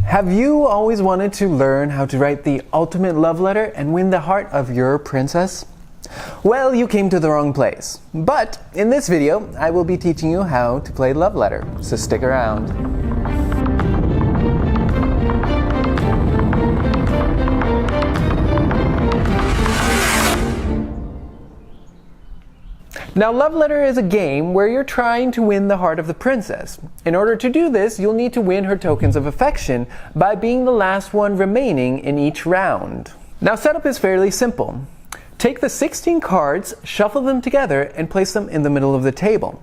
Have you always wanted to learn how to write the ultimate love letter and win the heart of your princess? Well, you came to the wrong place. But in this video, I will be teaching you how to play love letter, so stick around. Now, love letter is a game where you're trying to win the heart of the princess. In order to do this, you'll need to win her tokens of affection by being the last one remaining in each round. Now, setup is fairly simple. Take the 16 cards, shuffle them together, and place them in the middle of the table.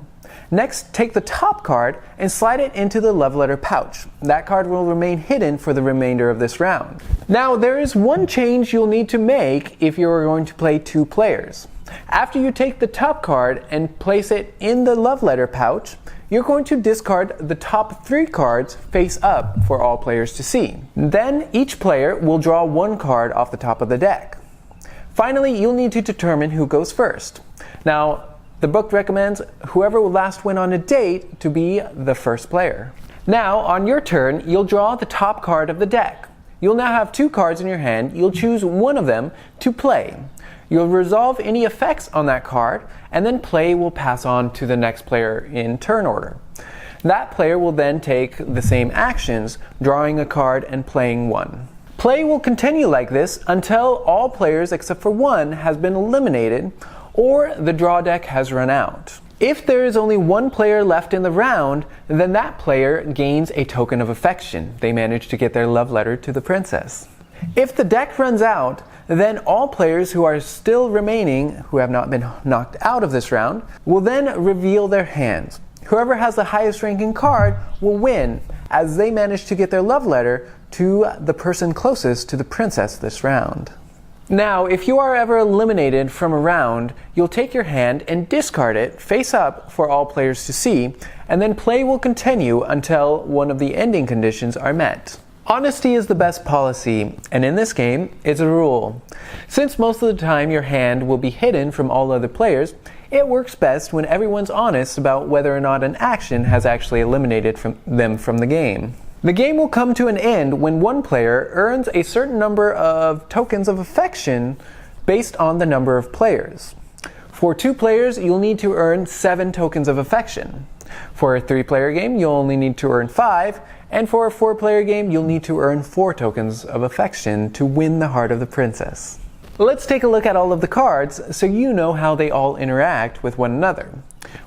Next, take the top card and slide it into the love letter pouch. That card will remain hidden for the remainder of this round. Now, there is one change you'll need to make if you're going to play two players. After you take the top card and place it in the love letter pouch, you're going to discard the top 3 cards face up for all players to see. Then each player will draw one card off the top of the deck. Finally, you'll need to determine who goes first. Now, the book recommends whoever will last win on a date to be the first player. Now, on your turn, you'll draw the top card of the deck. You'll now have 2 cards in your hand. You'll choose one of them to play. You'll resolve any effects on that card, and then play will pass on to the next player in turn order. That player will then take the same actions, drawing a card and playing one. Play will continue like this until all players except for one has been eliminated or the draw deck has run out. If there is only one player left in the round, then that player gains a token of affection. They manage to get their love letter to the princess. If the deck runs out, then all players who are still remaining, who have not been knocked out of this round, will then reveal their hands. Whoever has the highest ranking card will win, as they manage to get their love letter to the person closest to the princess this round. Now, if you are ever eliminated from a round, you'll take your hand and discard it face up for all players to see, and then play will continue until one of the ending conditions are met. Honesty is the best policy, and in this game, it's a rule. Since most of the time your hand will be hidden from all other players, it works best when everyone's honest about whether or not an action has actually eliminated them from the game. The game will come to an end when one player earns a certain number of tokens of affection based on the number of players. For 2 players, you'll need to earn 7 tokens of affection. For a 3-player game, you'll only need to earn 5, and for a 4-player game, you'll need to earn 4 tokens of affection to win the heart of the princess. Let's take a look at all of the cards so you know how they all interact with one another.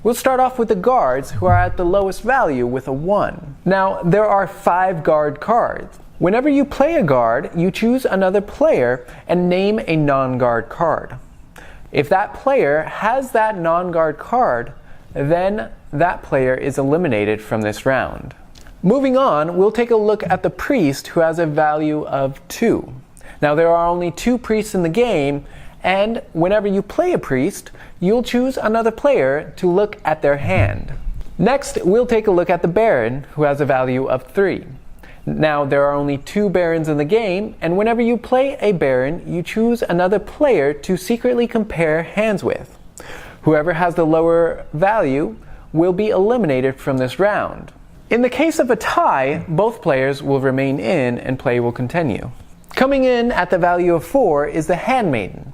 We'll start off with the guards, who are at the lowest value with a 1. Now, there are 5 guard cards. Whenever you play a guard, you choose another player and name a non-guard card. If that player has that non-guard card, then that player is eliminated from this round. Moving on, we'll take a look at the priest, who has a value of 2. Now, there are only 2 priests in the game, and whenever you play a priest, you'll choose another player to look at their hand. Next, we'll take a look at the baron, who has a value of 3. Now, there are only 2 barons in the game, and whenever you play a baron, you choose another player to secretly compare hands with. Whoever has the lower value will be eliminated from this round. In the case of a tie, both players will remain in and play will continue. Coming in at the value of 4 is the handmaiden.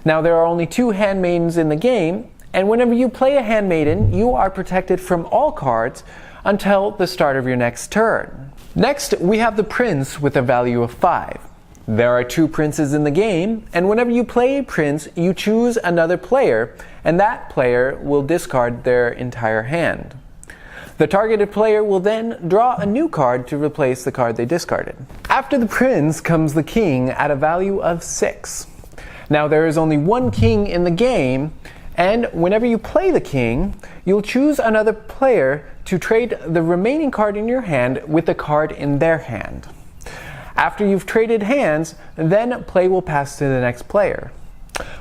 Now, there are only 2 handmaidens in the game, and whenever you play a handmaiden, you are protected from all cards until the start of your next turn. Next, we have the prince with a value of 5. There are 2 princes in the game, and whenever you play a prince, you choose another player, and that player will discard their entire hand. The targeted player will then draw a new card to replace the card they discarded. After the prince comes the king at a value of 6. Now, there is only 1 king in the game, and whenever you play the king, you'll choose another player to trade the remaining card in your hand with the card in their hand. After you've traded hands, then play will pass to the next player.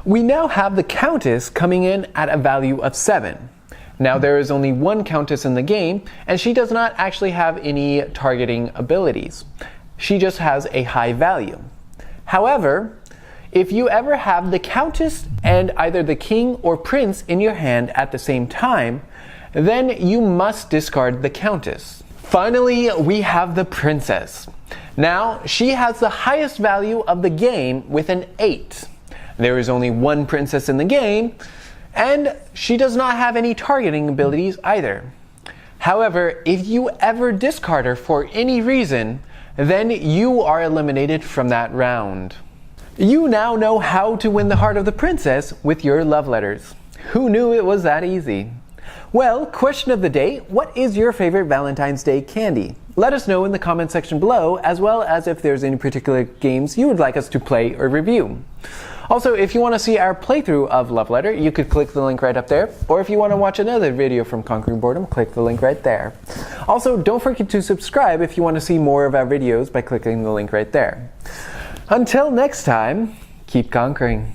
We now have the countess coming in at a value of 7. Now, there is only 1 countess in the game, and she does not actually have any targeting abilities. She just has a high value. However, if you ever have the countess and either the king or prince in your hand at the same time, then you must discard the countess. Finally, we have the princess. Now, she has the highest value of the game with an 8. There is only one princess in the game, and she does not have any targeting abilities either. However, if you ever discard her for any reason, then you are eliminated from that round. You now know how to win the heart of the princess with your love letters. Who knew it was that easy? Well, question of the day, what is your favorite Valentine's Day candy? Let us know in the comment section below, as well as if there's any particular games you would like us to play or review. Also, if you want to see our playthrough of Love Letter, you could click the link right up there, or if you want to watch another video from Conquering Boredom, click the link right there. Also, don't forget to subscribe if you want to see more of our videos by clicking the link right there. Until next time, keep conquering.